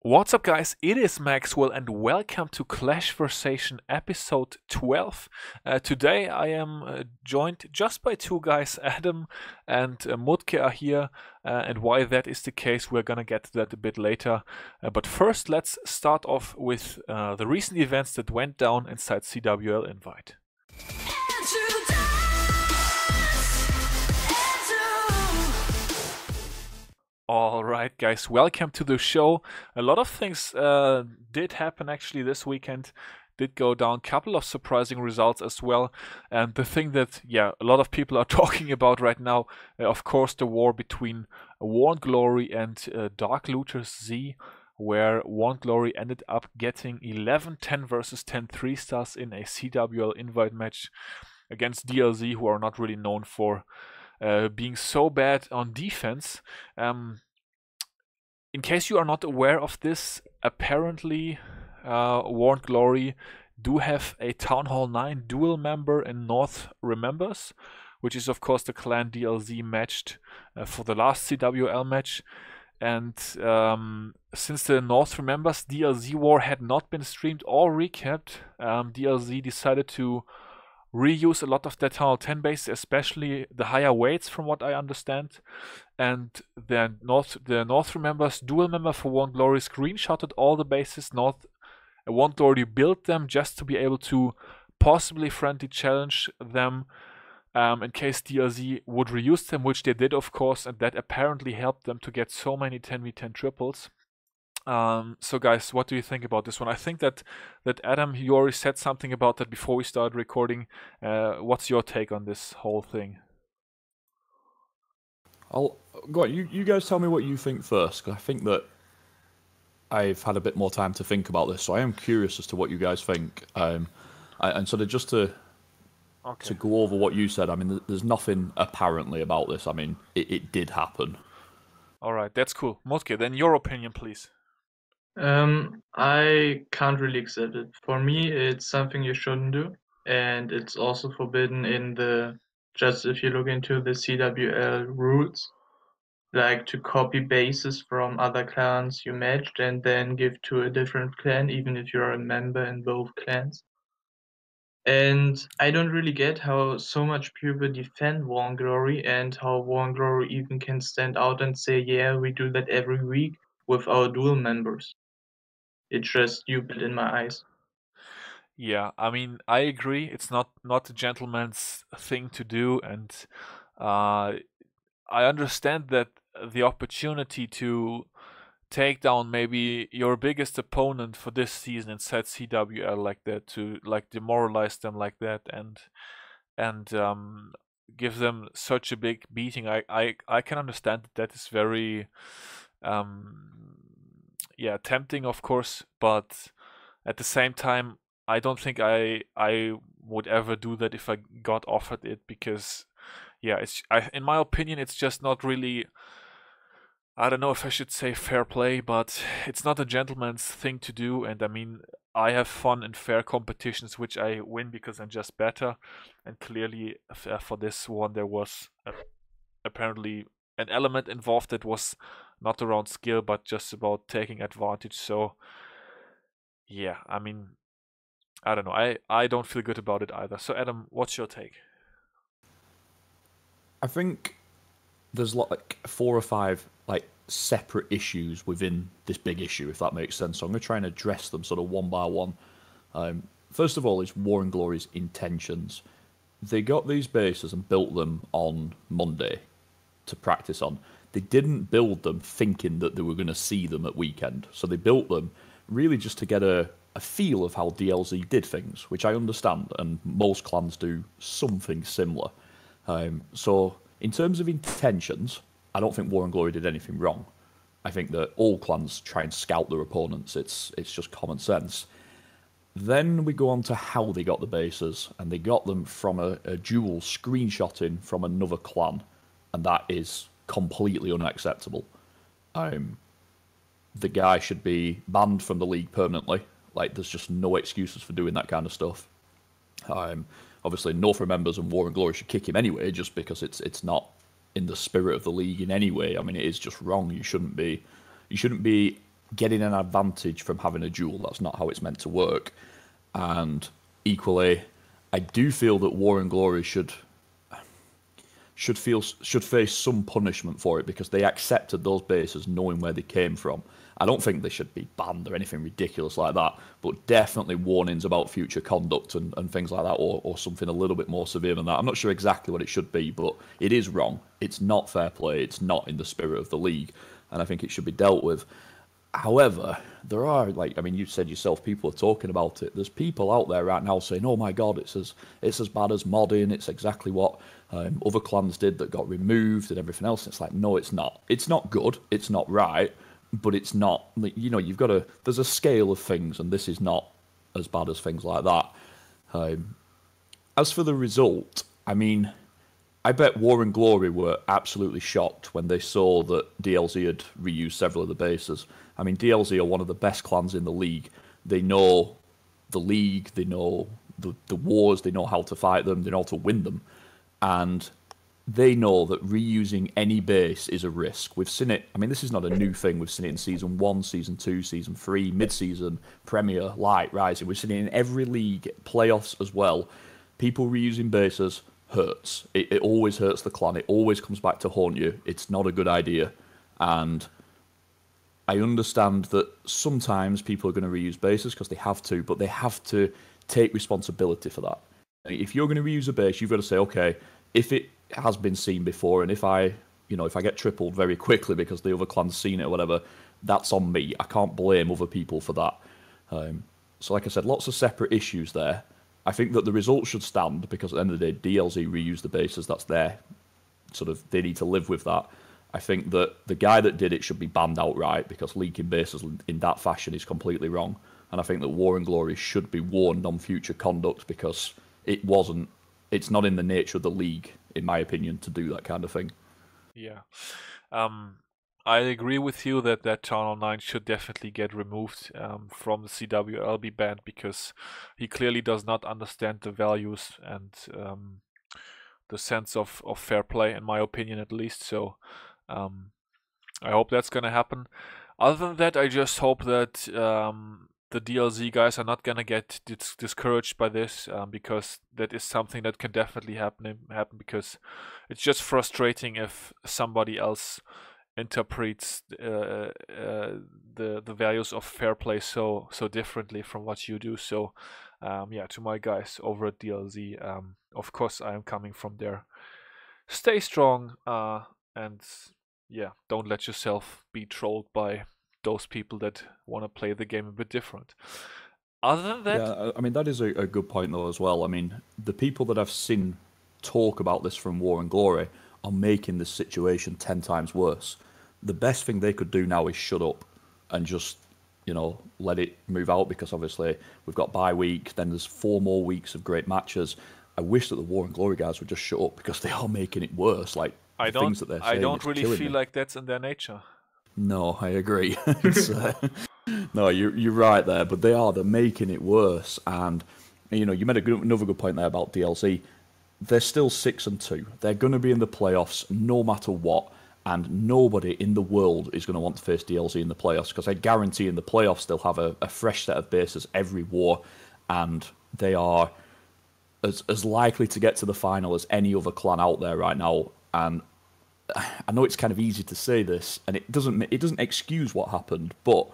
What's up, guys? It is Maxwell, and welcome to Clashversation episode 12. Today, I am joined just by two guys, Adam and Mutke are here, and why that is the case, we're gonna get to that a bit later. But first, let's start off with the recent events that went down inside CWL Invite. All right, guys, welcome to the show. A lot of things did happen actually this weekend, did go down. Couple of surprising results as well. And the thing that, a lot of people are talking about right now, of course, the war between War Glory and Dark Looters Z, where War Glory ended up getting 11-10 versus 10 3-stars in a CWL invite match against DLZ, who are not really known for being so bad on defense. In case you are not aware of this, apparently Warrant Glory do have a Town Hall 9 dual member in North Remembers, which is of course the clan DLZ matched for the last CWL match. And since the North Remembers DLZ war had not been streamed or recapped, DLZ decided to reuse a lot of their Town Hall 10 bases, especially the higher weights from what I understand. And the North Remembers dual member for One Glory screenshotted all the bases. One Glory built them just to be able to possibly friendly challenge them in case DLZ would reuse them, which they did of course, and that apparently helped them to get so many 10v10 triples. So guys, what do you think about this one? I think that Adam, you already said something about that before we started recording. What's your take on this whole thing? I'll go on. You guys tell me what you think first, because I think that I've had a bit more time to think about this, so I am curious as to what you guys think. And sort of just to go over what you said, I mean, there's nothing apparently about this. I mean, it did happen. All right, that's cool. Motke, then your opinion, please. I can't really accept it. For me, it's something you shouldn't do, and it's also forbidden in just if you look into the CWL rules, like to copy bases from other clans you matched and then give to a different clan, even if you're a member in both clans. And I don't really get how so much people defend Warren Glory and how Warren Glory even can stand out and say, yeah, we do that every week with our dual members. It's just stupid in my eyes. Yeah, I mean, I agree. It's not a gentleman's thing to do, and I understand that the opportunity to take down maybe your biggest opponent for this season inside CWL like that, to like demoralize them like that, and give them such a big beating. I can understand that is very tempting, of course, but at the same time, I don't think I would ever do that if I got offered it, because in my opinion, it's just not really, I don't know if I should say fair play, but it's not a gentleman's thing to do. And I mean, I have fun in fair competitions, which I win because I'm just better. And clearly, for this one, there was apparently an element involved that was not around skill, but just about taking advantage. So, yeah, I mean, I don't know. I don't feel good about it either. So, Adam, what's your take? I think there's like 4 or 5 like separate issues within this big issue, if that makes sense. So I'm going to try and address them sort of one by one. First of all is Warren Glory's intentions. They got these bases and built them on Monday to practice on. They didn't build them thinking that they were going to see them at weekend. So they built them really just to get a feel of how DLZ did things, which I understand, and most clans do something similar. So in terms of intentions, I don't think Warren Glory did anything wrong. I think that all clans try and scout their opponents. It's just common sense. Then we go on to how they got the bases, and they got them from a dual screenshotting from another clan, and that is completely unacceptable. The guy should be banned from the league permanently. Like, there's just no excuses for doing that kind of stuff. Obviously, North Remembers and War and Glory should kick him anyway, just because it's not in the spirit of the league in any way. I mean, it is just wrong. You shouldn't be getting an advantage from having a duel. That's not how it's meant to work. And equally, I do feel that War and Glory should face some punishment for it, because they accepted those bases knowing where they came from. I don't think they should be banned or anything ridiculous like that, but definitely warnings about future conduct and things like that, or something a little bit more severe than that. I'm not sure exactly what it should be, but it is wrong. It's not fair play. It's not in the spirit of the league, and I think it should be dealt with. However, there are, like, I mean, you said yourself, people are talking about it. There's people out there right now saying, "Oh my God, it's as bad as modding. It's exactly what other clans did that got removed and everything else." It's like, no, it's not. It's not good. It's not right. But it's not. You know, you've got to. There's a scale of things, and this is not as bad as things like that. As for the result, I mean, I bet War and Glory were absolutely shocked when they saw that DLZ had reused several of the bases. I mean, DLZ are one of the best clans in the league. They know the league, they know the wars, they know how to fight them, they know how to win them. And they know that reusing any base is a risk. We've seen it. I mean, this is not a new thing. We've seen it in Season 1, Season 2, Season 3, Mid-Season, Premier, Light, Rising. We've seen it in every league, playoffs as well. People reusing bases hurts. It always hurts the clan. It always comes back to haunt you. It's not a good idea. And I understand that sometimes people are going to reuse bases because they have to, but they have to take responsibility for that. If you're going to reuse a base, you've got to say, okay, if it has been seen before, and if I get tripled very quickly because the other clan's seen it or whatever, that's on me. I can't blame other people for that. So like I said, lots of separate issues there. I think that the result should stand, because at the end of the day, DLZ reused the bases. That's their sort of, they need to live with that. I think that the guy that did it should be banned outright, because leaking bases in that fashion is completely wrong. And I think that War and Glory should be warned on future conduct, because it's not in the nature of the league, in my opinion, to do that kind of thing. Yeah. I agree with you that Town Hall 9 should definitely get removed from the CWL, be banned, because he clearly does not understand the values and the sense of fair play, in my opinion at least. So I hope that's going to happen. Other than that, I just hope that the DLZ guys are not going to get discouraged by this, because that is something that can definitely happen, because it's just frustrating if somebody else interprets the values of fair play so differently from what you do. So yeah, to my guys over at DLZ, of course I am coming from there. Stay strong, and yeah, don't let yourself be trolled by those people that want to play the game a bit different. Other than that, yeah, I mean, that is a good point though as well. I mean, the people that I've seen talk about this from War and Glory are making this situation 10 times worse. The best thing they could do now is shut up and just, let it move out, because obviously we've got bye week, then there's 4 more weeks of great matches. I wish that the War and Glory guys would just shut up, because they are making it worse. Like, things that they're saying, I don't it's really killing feel me. like that's in their nature. No, I agree. No, you're right there, but they're making it worse. And you made another good point there about DLC. They're still 6-2. They're going to be in the playoffs no matter what, and nobody in the world is going to want to face DLC in the playoffs, because I guarantee in the playoffs they'll have a fresh set of bases every war, and they are as likely to get to the final as any other clan out there right now. And I know it's kind of easy to say this, and it doesn't excuse what happened, but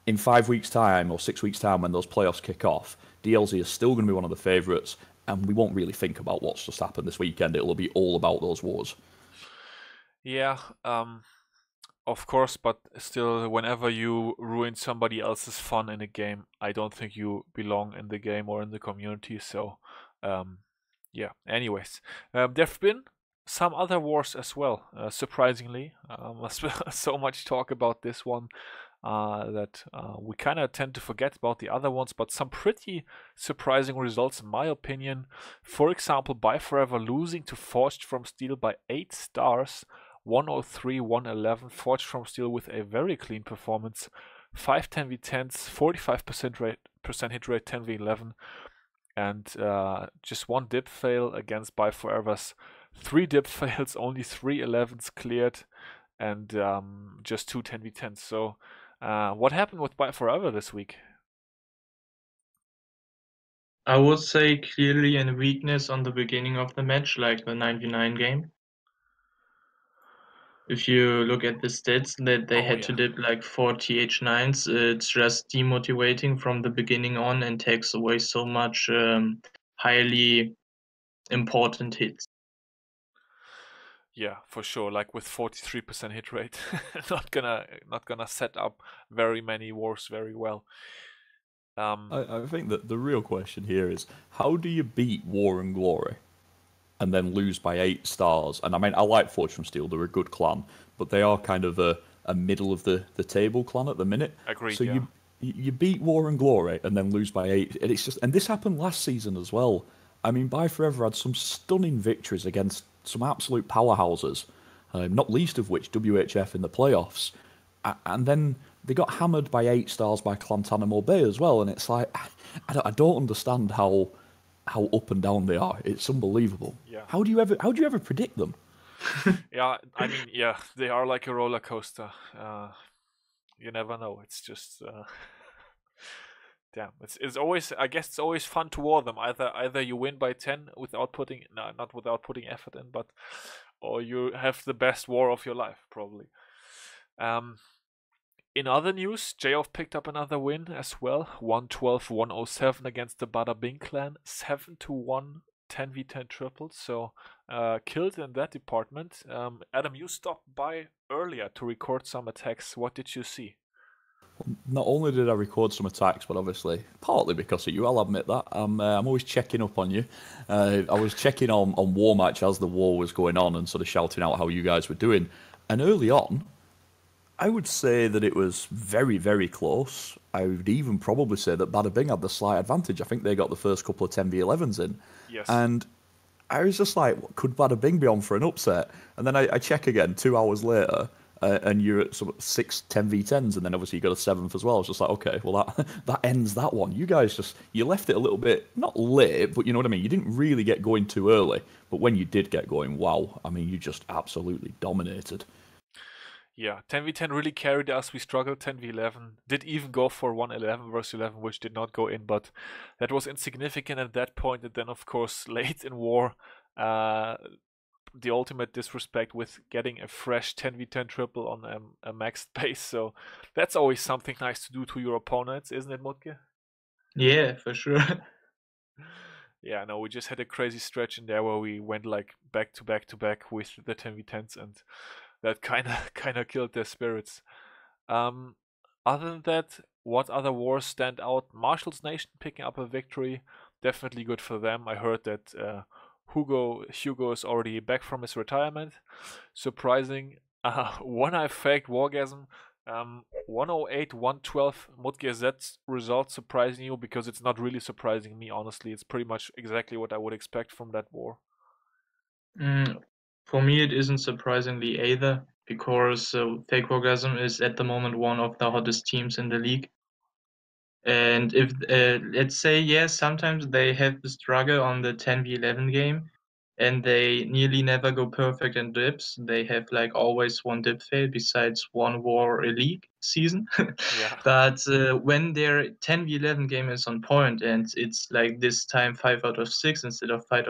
in 5 weeks' time or 6 weeks' time, when those playoffs kick off, DLZ is still going to be one of the favourites, and we won't really think about what's just happened this weekend. It'll be all about those wars. Yeah, of course, but still, whenever you ruin somebody else's fun in a game, I don't think you belong in the game or in the community. So, yeah. Anyways, there have been some other wars as well. Surprisingly, so much talk about this one that we kind of tend to forget about the other ones. But some pretty surprising results, in my opinion. For example, By Forever losing to Forged from Steel by 8 stars. 103-111, Forged from Steel with a very clean performance, 5 10v10s, 45% hit rate, 10v11, and just 1 dip fail against By Forever's 3 dip fails, only 3 11s cleared, and just 2 10v10s. So What happened with Buy Forever this week? I would say clearly a weakness on the beginning of the match, like the 99 game. If you look at the stats that they had to dip like 4 TH9s, it's just demotivating from the beginning on and takes away so much highly important hits. Yeah, for sure. Like with 43% hit rate, not gonna set up very many wars very well. I think that the real question here is, how do you beat War and Glory and then lose by 8 stars? And I mean, I like Forge from Steel; they're a good clan, but they are kind of a middle of the table clan at the minute. Agreed. So Yeah. you beat War and Glory and then lose by 8, and it's just, and this happened last season as well. I mean, Buy Forever had some stunning victories against some absolute powerhouses, not least of which WHF in the playoffs, and then they got hammered by 8 stars by Clantanamo Bay as well. And it's like, I don't understand how up and down they are. It's unbelievable. Yeah. How do you ever predict them? Yeah, I mean, yeah, they are like a roller coaster. You never know. It's just, damn. It's always, I guess it's always fun to war them. Either you win by 10 without putting, no, not without putting effort in, but, or you have the best war of your life, probably. In other news, J-Off picked up another win as well. 112-107 against the Bada Bing clan. 7-1 10v10 triples. So killed in that department. Adam, you stopped by earlier to record some attacks. What did you see? Not only did I record some attacks, but obviously partly because of you, I'll admit that. I'm always checking up on you. I was checking on War Match as the war was going on and sort of shouting out how you guys were doing. And early on, I would say that it was very, very close. I would even probably say that Bada Bing had the slight advantage. I think they got the first couple of 10v11s in. Yes. And I was just like, could Bada Bing be on for an upset? And then I check again 2 hours later, and you're at sort of 6 10v10s, and then obviously you got a 7th as well. I was just like, okay, well, that ends that one. You guys you left it a little bit, not late, but you know what I mean? You didn't really get going too early. But when you did get going, wow, I mean, you just absolutely dominated. Yeah, 10v10 really carried us. We struggled 10v11. Did even go for 111 versus 11, which did not go in, but that was insignificant at that point. And then, of course, late in war, the ultimate disrespect with getting a fresh 10v10 triple on a maxed base. So that's always something nice to do to your opponents, isn't it, Mutke? Yeah, for sure. Yeah, no, we just had a crazy stretch in there where we went like back to back to back with the 10v10s, and that kind of killed their spirits. Other than that, what other wars stand out? Marshall's Nation picking up a victory, definitely good for them. I heard that Hugo is already back from his retirement. Surprising. One I faked Wargasm. 108-112. Mutke, is that result surprising you? Because it's not really surprising me, honestly. It's pretty much exactly what I would expect from that war. For me, it isn't surprisingly either, because Fake Orgasm is at the moment one of the hottest teams in the league. And if let's say, yes, sometimes they have the struggle on the 10v11 game, and they nearly never go perfect in dips. They have like always one dip fail besides one war a league season. Yeah. But when their 10v11 game is on point and it's like this time 5 out of 6 instead of 5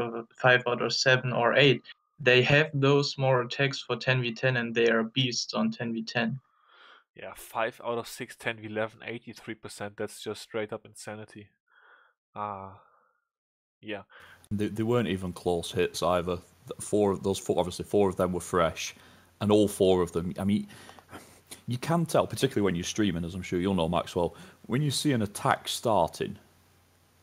out of 7 or 8, they have those more attacks for 10v10 and they are beasts on 10v10. Yeah, 5 out of 6, 10v11, 83%. That's just straight up insanity. Yeah. They weren't even close hits either. Obviously 4 of them were fresh, and all 4 of them. I mean, you can tell, particularly when you're streaming, as I'm sure you'll know, Maxwell. When you see an attack starting,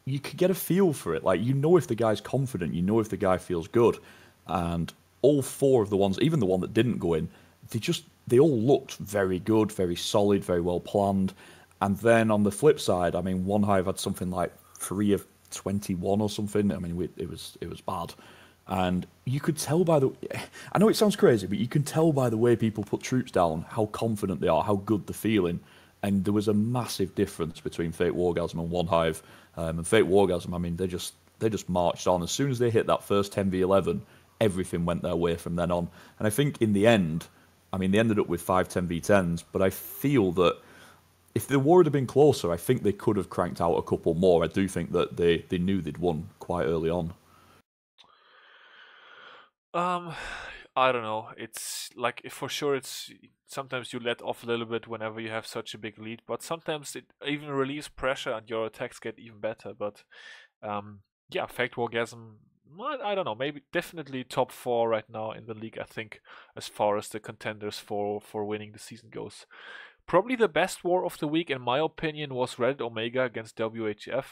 you could get a feel for it. Like, you know if the guy's confident, you know if the guy feels good, and all 4 of the ones, even the one that didn't go in, they all looked very good, very solid, very well planned. And then on the flip side, I mean, One Hive had something like 3 of 21 or something. I mean, it was bad. And you could tell by I know it sounds crazy, but you can tell by the way people put troops down how confident they are, how good they're feeling. And there was a massive difference between Fate Wargasm and One Hive. And Fate Wargasm, I mean, they just marched on. As soon as they hit that first 10v11, everything went their way from then on. And I think in the end, I mean, they ended up with 5 10v10s, but I feel that if the war had been closer, I think they could have cranked out a couple more. I do think that they knew they'd won quite early on. Um, I don't know. It's like for sure. It's sometimes you let off a little bit whenever you have such a big lead, but sometimes it even relieves pressure and your attacks get even better. But yeah, Fact Wargasm. I don't know. Maybe definitely top 4 right now in the league. I think as far as the contenders for winning the season goes. Probably the best war of the week, in my opinion, was Reddit Omega against WHF.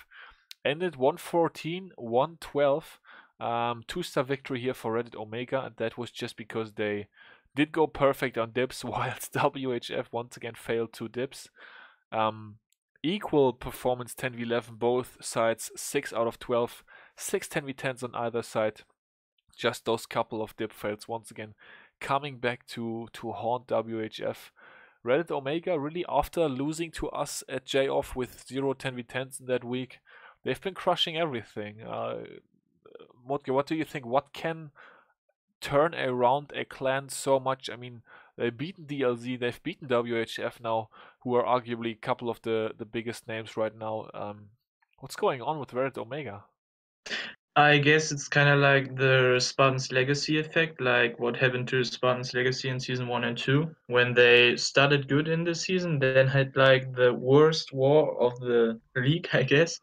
Ended 114, 112. 2-star victory here for Reddit Omega, and that was just because they did go perfect on dips, whilst WHF once again failed 2 dips. Equal performance 10v11, both sides 6 out of 12, 6 10v10s on either side. Just those couple of dip fails once again coming back to haunt WHF. Reddit Omega really, after losing to us at J-Off with 0 10v10s in that week, they've been crushing everything. Motke, what do you think? What can turn around a clan so much? I mean, they've beaten DLZ, they've beaten WHF now, who are arguably a couple of the biggest names right now. What's going on with Reddit Omega? I guess it's kind of like the Spartans Legacy effect, like what happened to Spartans Legacy in season 1 and 2, when they started good in the season, then had like the worst war of the league, I guess,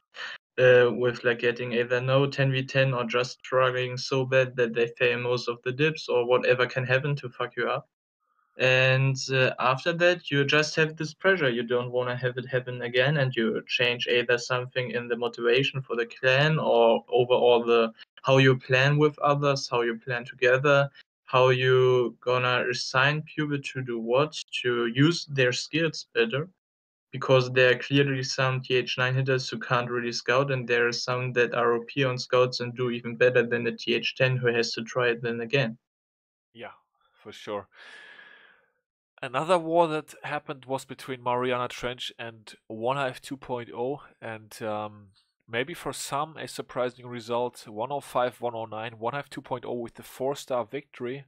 with like getting either no 10v10 or just struggling so bad that they fail most of the dips or whatever can happen to fuck you up. And after that, you just have this pressure. You don't want to have it happen again, and you change either something in the motivation for the clan or overall the how you plan with others, how you plan together, how you gonna assign people to do what, to use their skills better. Because there are clearly some TH9 hitters who can't really scout, and there are some that are OP on scouts and do even better than the TH10 who has to try it then again. Yeah, for sure. Another war that happened was between Mariana Trench and One Hive 2.0, and maybe for some a surprising result: 105, 109. One Hive 2.0 with the 4-star victory,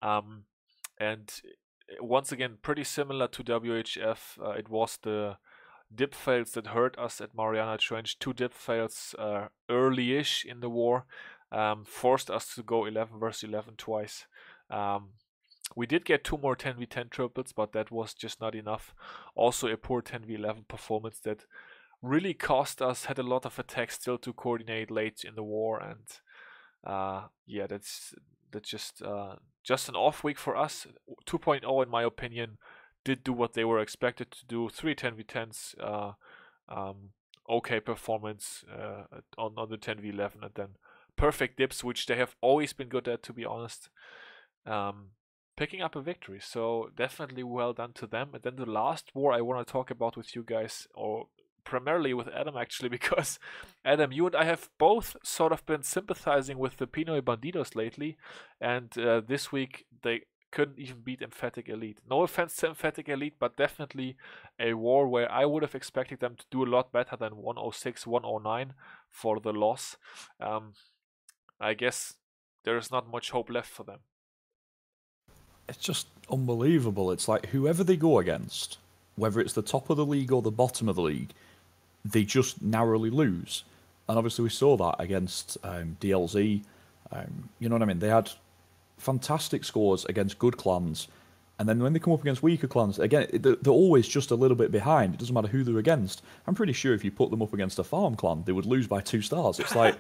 and once again pretty similar to WHF. It was the dip fails that hurt us at Mariana Trench. 2 dip fails early-ish in the war forced us to go 11 versus 11 twice. We did get 2 more 10v10 triples, but that was just not enough. Also a poor 10v11 performance that really cost us. Had a lot of attacks still to coordinate late in the war, and yeah, that's just an off week for us. 2.0, in my opinion, did do what they were expected to do. 3 10v10s, okay performance on the 10v11, and then perfect dips, which they have always been good at, to be honest. Picking up a victory, so definitely well done to them. And then the last war I want to talk about with you guys, or primarily with Adam actually, because Adam, you and I have both sort of been sympathizing with the Pinoy Bandidos lately, and this week they couldn't even beat Emphatic Elite. No offense to Emphatic Elite, but definitely a war where I would have expected them to do a lot better than 106, 109 for the loss. I guess there is not much hope left for them. It's just unbelievable. It's like whoever they go against, whether it's the top of the league or the bottom of the league, they just narrowly lose. And obviously we saw that against DLZ. You know what I mean? They had fantastic scores against good clans, and then when they come up against weaker clans, again, they're always just a little bit behind. It doesn't matter who they're against. I'm pretty sure if you put them up against a farm clan, they would lose by 2 stars. It's like,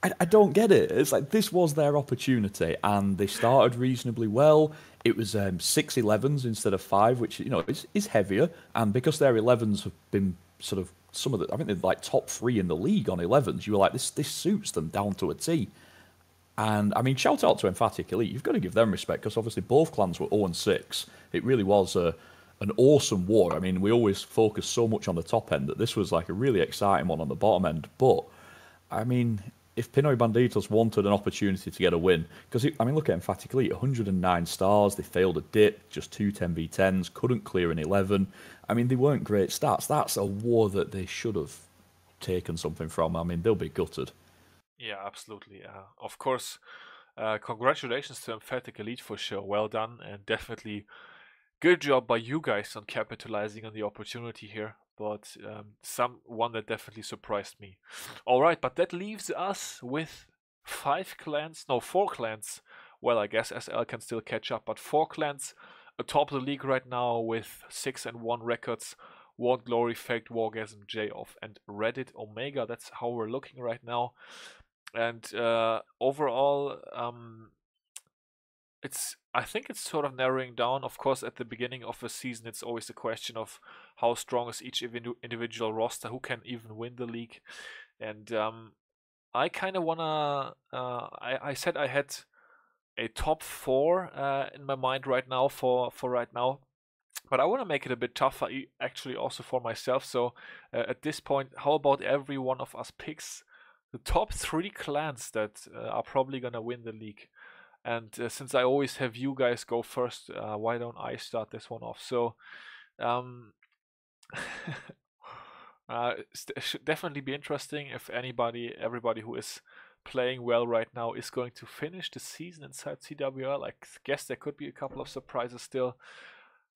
I don't get it. It's like this was their opportunity, and they started reasonably well. It was 6 11s instead of 5, which, you know, is heavier, and because their 11s have been sort of some of the, I think they're like top 3 in the league on 11s. You were like, this suits them down to a T. And I mean, shout out to Emphatic Elite. You've got to give them respect, because obviously both clans were 0-6. It really was an awesome war. I mean, we always focus so much on the top end that this was like a really exciting one on the bottom end. But I mean, if Pinoy Banditos wanted an opportunity to get a win, because I mean, look at Emphatic Elite, 109 stars. They failed a dip, just 2 10v10s, couldn't clear an 11. I mean, they weren't great stats. That's a war that they should have taken something from. I mean, they'll be gutted. Yeah, absolutely. Of course, congratulations to Emphatic Elite for sure. Well done, and definitely good job by you guys on capitalizing on the opportunity here, but one that definitely surprised me. All right, but that leaves us with 4 clans. Well, I guess SL can still catch up, but 4 clans atop the league right now with 6-1 records. Worn Glory, Faked Wargasm, J-Off, and Reddit Omega. That's how we're looking right now. And overall, I think it's sort of narrowing down. Of course, at the beginning of a season, it's always a question of how strong is each individual roster, who can even win the league. And I kind of wanna. I said I had a top 4 in my mind right now for right now. But I want to make it a bit tougher, actually, also for myself. So at this point, how about every one of us picks the top 3 clans that are probably gonna win the league? And since I always have you guys go first, why don't I start this one off? So, um, it should definitely be interesting if everybody who is playing well right now is going to finish the season inside CWL. I guess there could be a couple of surprises still.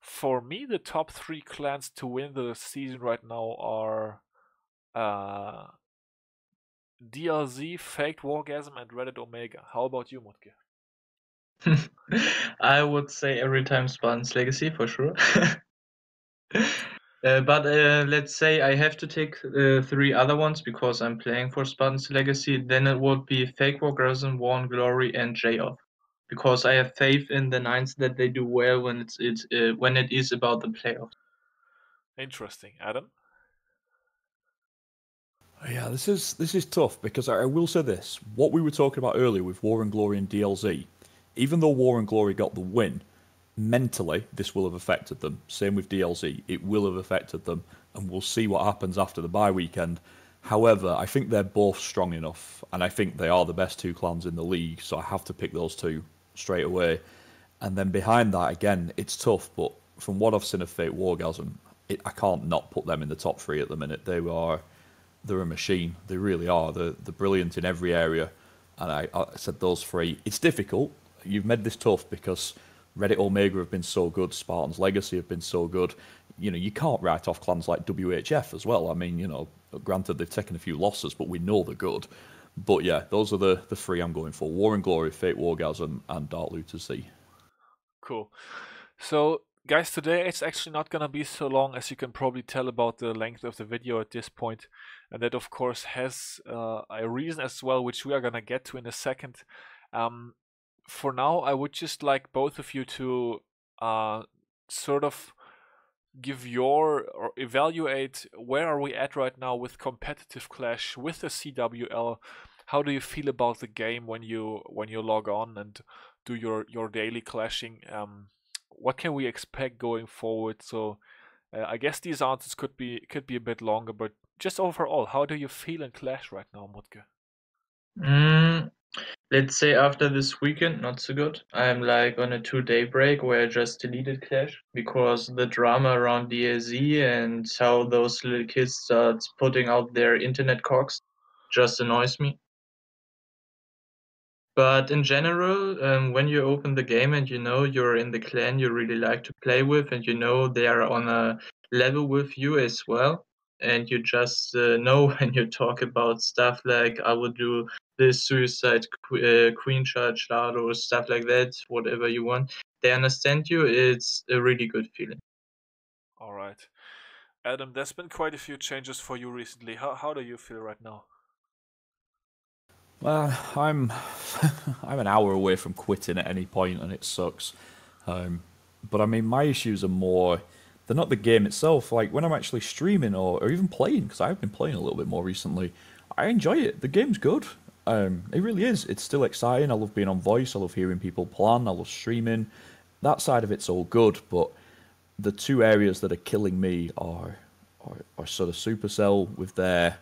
For me, the top 3 clans to win the season right now are DLZ, Faked Wargasm, and Reddit Omega. How about you, Mutke? I would say every time Spartan's Legacy for sure. But let's say I have to take 3 other ones because I'm playing for Spartan's Legacy. Then it would be Fake Wargasm, Worn Glory, and J-Off. Because I have faith in the Nines that they do well when when it is about the playoffs. Interesting. Adam? Yeah, this is tough because I will say this: what we were talking about earlier with War and Glory and DLZ, even though War and Glory got the win, mentally this will have affected them. Same with DLZ, it will have affected them, and we'll see what happens after the bye weekend. However, I think they're both strong enough, and I think they are the best 2 clans in the league, so I have to pick those 2 straight away. And then behind that, again, it's tough, but from what I've seen of Fate Wargasm, I can't not put them in the top 3 at the minute. They're a machine. They really are. They're brilliant in every area. And I said those 3. It's difficult. You've made this tough because Reddit Omega have been so good. Spartan's Legacy have been so good. You can't write off clans like WHF as well. I mean, granted they've taken a few losses, but we know they're good. But yeah, those are the 3 I'm going for. War and Glory, Fate Wargasm, and Dark Looters Z. Cool. So, guys, today it's actually not gonna be so long, as you can probably tell about the length of the video at this point. And that, of course, has a reason as well, which we are gonna get to in a second. For now, I would just like both of you to sort of give or evaluate where are we at right now with competitive Clash, with the CWL. How do you feel about the game when you log on and do your daily clashing? What can we expect going forward? So I guess these answers could be a bit longer, but just overall, how do you feel in Clash right now, Mutke? Let's say after this weekend, not so good. I'm like on a 2-day break where I just deleted Clash because the drama around DLZ and how those little kids start putting out their internet cocks just annoys me. But in general, when you open the game and you're in the clan you really like to play with, and they are on a level with you as well, and you just know when you talk about stuff like I would do this suicide queen charge or stuff like that, whatever you want, they understand you. It's a really good feeling. All right, Adam, there's been quite a few changes for you recently. How do you feel right now? Well, I'm I'm an hour away from quitting at any point, and it sucks. But I mean, my issues are more. They're not the game itself. Like when I'm actually streaming or even playing, because I've been playing a little bit more recently. I enjoy it. The game's good. It really is. It's still exciting. I love being on voice. I love hearing people plan. I love streaming. That side of it's all good. But the 2 areas that are killing me are sort of Supercell with their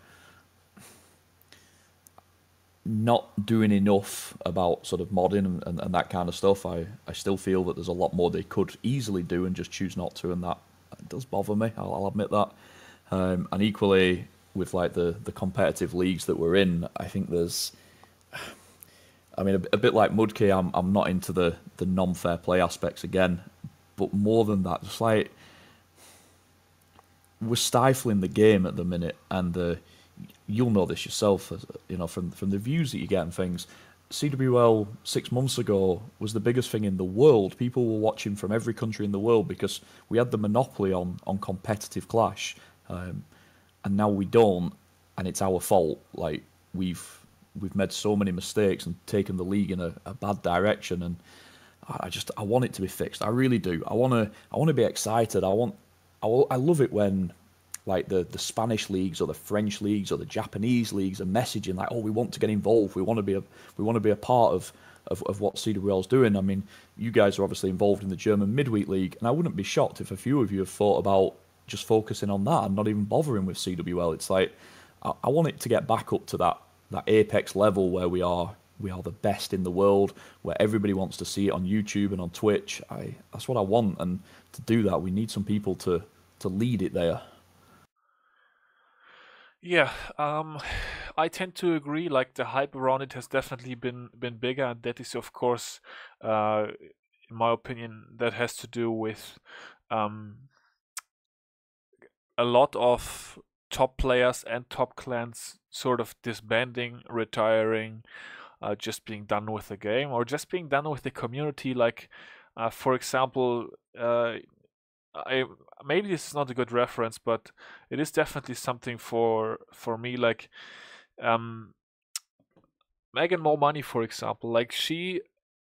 not doing enough about sort of modding and that kind of stuff. I still feel that there's a lot more they could easily do and just choose not to, and that does bother me. I'll admit that. And equally with like the competitive leagues that we're in, I think there's, I mean, a bit like Mudkey, I'm not into the non-fair play aspects again, but more than that, just like we're stifling the game at the minute, and you'll know this yourself, from the views that you get and things. CWL 6 months ago was the biggest thing in the world. People were watching from every country in the world because we had the monopoly on competitive Clash, and now we don't, and it's our fault. Like we've made so many mistakes and taken the league in a bad direction, and I want it to be fixed. I really do. I want to be excited. I love it when like the Spanish leagues or the French leagues or the Japanese leagues are messaging like, oh, we want to get involved. We want to be a part of what CWL is doing. I mean, you guys are obviously involved in the German midweek league, and I wouldn't be shocked if a few of you have thought about just focusing on that and not even bothering with CWL. It's like I want it to get back up to that apex level where we are the best in the world, where everybody wants to see it on YouTube and on Twitch. That's what I want, and to do that, we need some people to lead it there. Yeah, I tend to agree. Like the hype around it has definitely been bigger, and that is, of course, in my opinion, that has to do with a lot of top players and top clans sort of disbanding, retiring, just being done with the game, or just being done with the community. Like, for example, I maybe this is not a good reference, but it is definitely something for me. Like, Megan More Money, for example, like she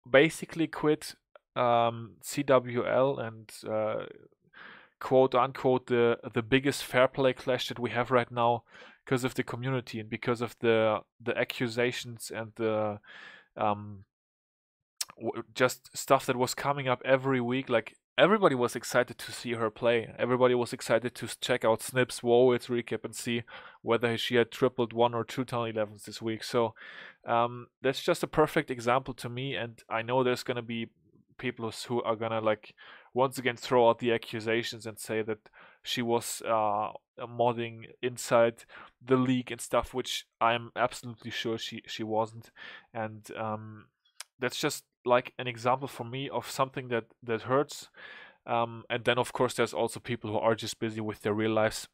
basically quit CWL and quote unquote the biggest fair play clash that we have right now because of the community and because of the accusations and the just stuff that was coming up every week. Like everybody was excited to see her play. Everybody was excited to check out Snip's Warwitz recap and see whether she had tripled 1 or 2 ton 11s this week. So that's just a perfect example to me. And I know there's gonna be people who are gonna like once again throw out the accusations and say that she was modding inside the league and stuff, which I'm absolutely sure she wasn't. And that's just like an example for me of something that hurts. And then of course there's also people who are just busy with their real lives.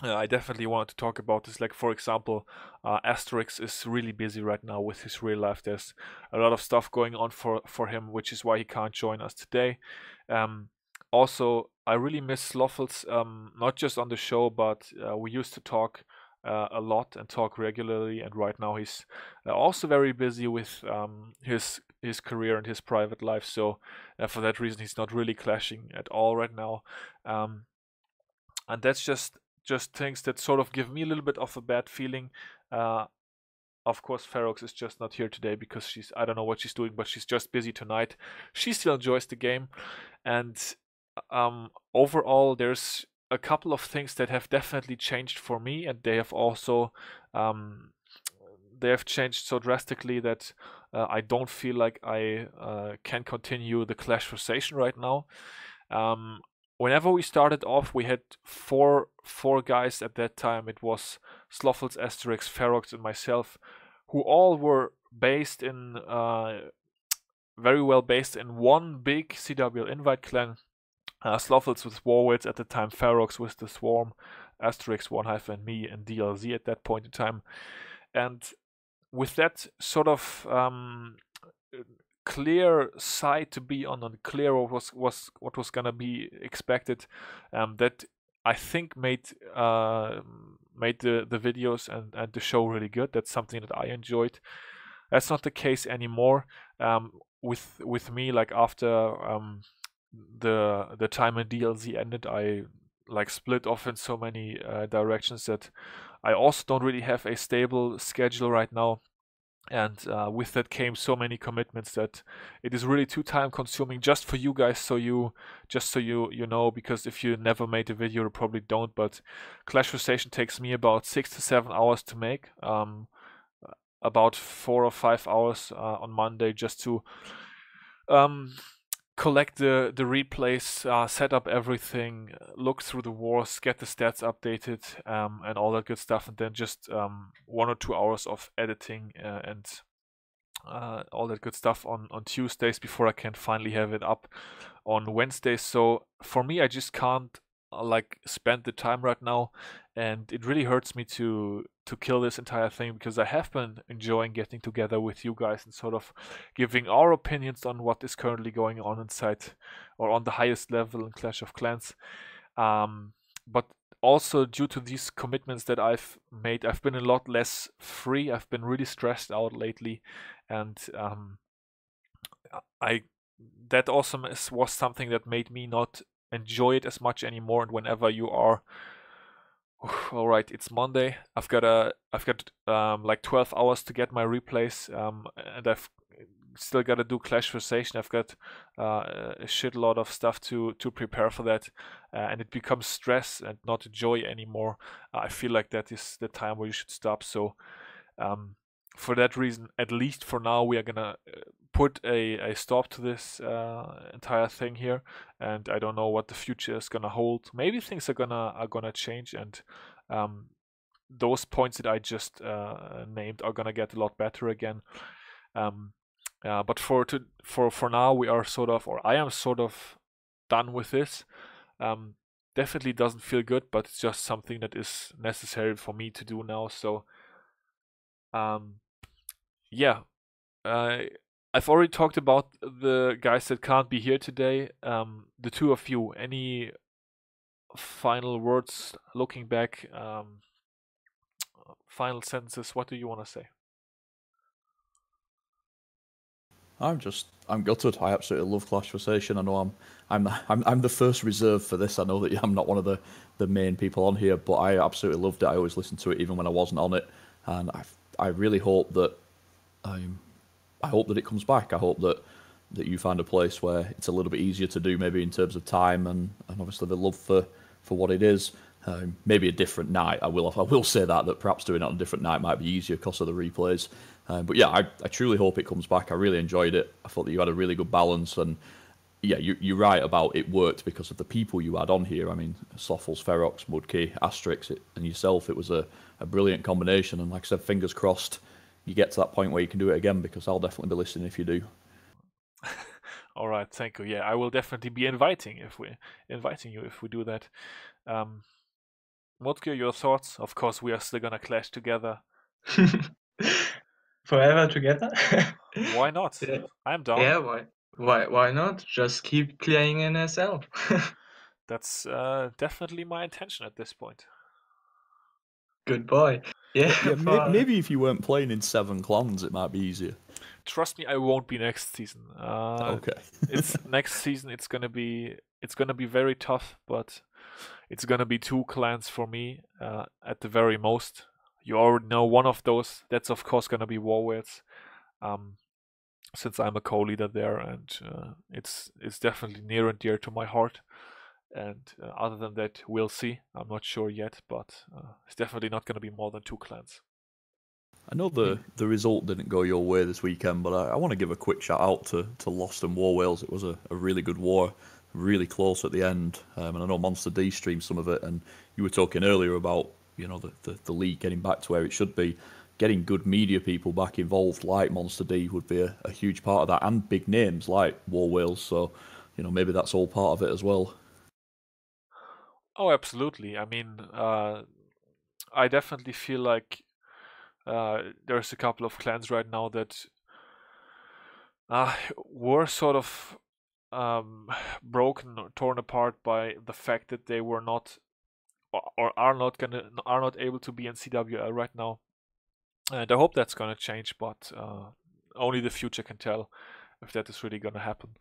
I definitely want to talk about this. Like, for example, Asterix is really busy right now with his real life. There's a lot of stuff going on for him, which is why he can't join us today. Also, I really miss Sloffels, not just on the show, but we used to talk a lot and talk regularly. And right now he's also very busy with his career and his private life. So for that reason, he's not really clashing at all right now. And that's just things that sort of give me a little bit of a bad feeling. Of course, Ferox is just not here today because I don't know what she's doing, but she's just busy tonight. She still enjoys the game. And overall, there's a couple of things that have definitely changed for me, and they have also they have changed so drastically that I don't feel like I can continue the Clashversation right now. Whenever we started off, we had four guys at that time. It was Sloffels, Asterix, Ferox, and myself, who all were based in very well based in one big CWL invite clan. Sloffels with Warwitz at the time, Ferox with the Swarm, Asterix, One Hive, and me and DLZ at that point in time. And with that sort of clear side to be on and clear what was gonna be expected, that I think made the videos and the show really good. That's something that I enjoyed. That's not the case anymore. With me, like after the time in DLZ ended, I like split off in so many directions that I also don't really have a stable schedule right now. And with that came so many commitments that it is really too time consuming just for you guys. So you know, because if you never made a video, you probably don't, but Clashversation takes me about 6 to 7 hours to make, about 4 or 5 hours on Monday just to collect the replays, set up everything, look through the wars, get the stats updated, and all that good stuff, and then just 1 or 2 hours of editing and all that good stuff on Tuesdays before I can finally have it up on Wednesdays. So for me, I just can't like spend the time right now, and it really hurts me to kill this entire thing, because I have been enjoying getting together with you guys and sort of giving our opinions on what is currently going on inside or on the highest level in Clash of Clans. But also due to these commitments that I've made, I've been a lot less free. I've been really stressed out lately, and I that also was something that made me not enjoy it as much anymore. And whenever you are, all right, it's Monday. I've got like 12 hours to get my replays, and I've still got to do Clashversation. I've got a shitload of stuff to prepare for that, and it becomes stress and not joy anymore. I feel like that is the time where you should stop. So for that reason, at least for now, we are gonna put a stop to this entire thing here, and I don't know what the future is gonna hold. Maybe things are gonna change, and those points that I just named are gonna get a lot better again. But for now, we are sort of, or I am sort of done with this. Definitely doesn't feel good, but it's just something that is necessary for me to do now. So yeah, I've already talked about the guys that can't be here today. The two of you, any final words looking back? Final sentences? What do you want to say? I'm gutted. I absolutely love Clashversation. I know I'm the first reserve for this. I know that I'm not one of the main people on here, but I absolutely loved it. I always listened to it even when I wasn't on it, and I really hope that I hope that it comes back. I hope that you find a place where it's a little bit easier to do, maybe in terms of time and obviously the love for what it is. Maybe a different night. I will say that perhaps doing it on a different night might be easier because of the replays. But yeah, I truly hope it comes back. I really enjoyed it. I thought that you had a really good balance, and yeah, you're right about it worked because of the people you had on here. I mean, Soffels, Ferox, Mudkey, Asterix, and yourself. It was a brilliant combination, and like I said, fingers crossed you get to that point where you can do it again, because I'll definitely be listening if you do. All right, thank you. Yeah, I will definitely be inviting you if we do that. Mutke, your thoughts? Of course, we are still gonna clash together. Forever together? Why not? Yeah. I'm down. Yeah, why not? Just keep playing in SL. That's definitely my intention at this point. Good boy. Yeah, Maybe if you weren't playing in 7 clans, it might be easier. Trust me, I won't be next season. Okay. It's next season. It's gonna be very tough, but it's gonna be 2 clans for me at the very most. You already know one of those. That's of course gonna be Warwheels, since I'm a co-leader there, and it's definitely near and dear to my heart. And other than that, we'll see. I'm not sure yet, but it's definitely not gonna be more than 2 clans. I know the result didn't go your way this weekend, but I want to give a quick shout out to Lost and War Whales. It was a really good war, really close at the end. And I know Monster D streamed some of it, and you were talking earlier about the league getting back to where it should be. Getting good media people back involved like Monster D would be a huge part of that, and big names like War Whales. So maybe that's all part of it as well. Oh, absolutely. I mean, I definitely feel like there's a couple of clans right now that were sort of broken or torn apart by the fact that they were not or are not able to be in CWL right now. And I hope that's gonna change, but only the future can tell if that is really gonna happen.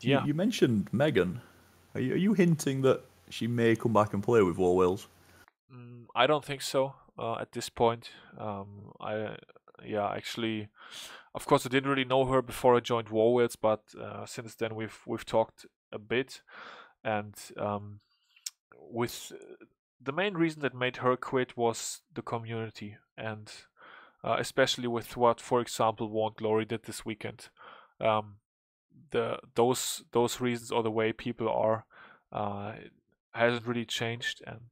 Yeah. You mentioned Megan. Are you hinting that she may come back and play with War Whales? I don't think so at this point. Actually, of course, I didn't really know her before I joined War Whales, but since then we've talked a bit, and with the main reason that made her quit was the community, and especially with what, for example, Warned Glory did this weekend. Those reasons, or the way people are, hasn't really changed, and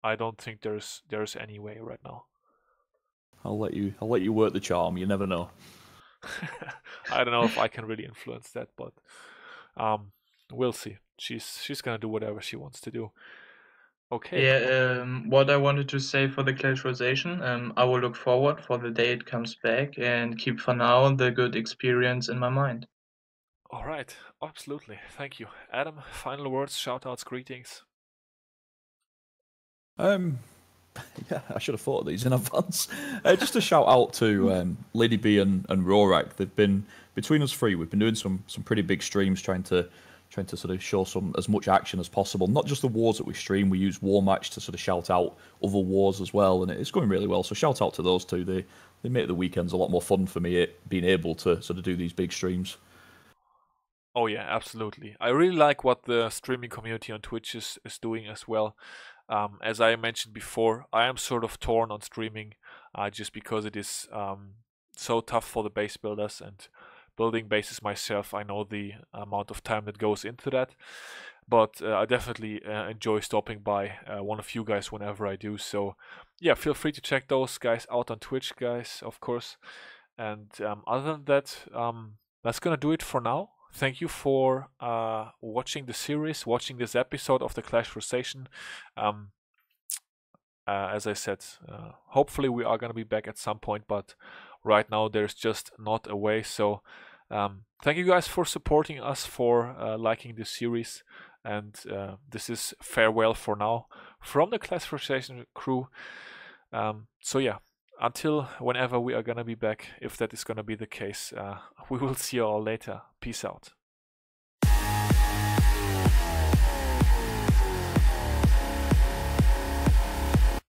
I don't think there's any way right now. I'll let you work the charm. You never know. I don't know if I can really influence that, but we'll see. She's gonna do whatever she wants to do. Okay. Yeah, what I wanted to say for the Clashversation, I will look forward for the day it comes back and keep for now the good experience in my mind. All right. Absolutely. Thank you, Adam. Final words, shout outs, greetings. Um, yeah, I should have thought of these in advance. Just a shout out to Lady B and Rorak. They've been between us three. We've been doing some pretty big streams, trying to sort of show some as much action as possible. Not just the wars that we stream. We use War Match to sort of shout out other wars as well, and it's going really well. So shout out to those two. They make the weekends a lot more fun for me. Being able to sort of do these big streams. Oh yeah, absolutely. I really like what the streaming community on Twitch is doing as well. As I mentioned before, I am sort of torn on streaming, just because it is so tough for the base builders, and building bases myself, I know the amount of time that goes into that. But I definitely enjoy stopping by one of you guys whenever I do. So yeah, feel free to check those guys out on Twitch, guys, of course. And other than that, that's gonna do it for now. Thank you for watching the series, watching this episode of the Clashversation. Um, as I said, hopefully we are gonna be back at some point, but right now there's just not a way. So thank you guys for supporting us, for liking this series, and this is farewell for now from the Clashversation crew. So yeah, until whenever we are gonna be back, if that is gonna be the case, we will see you all later. Peace out.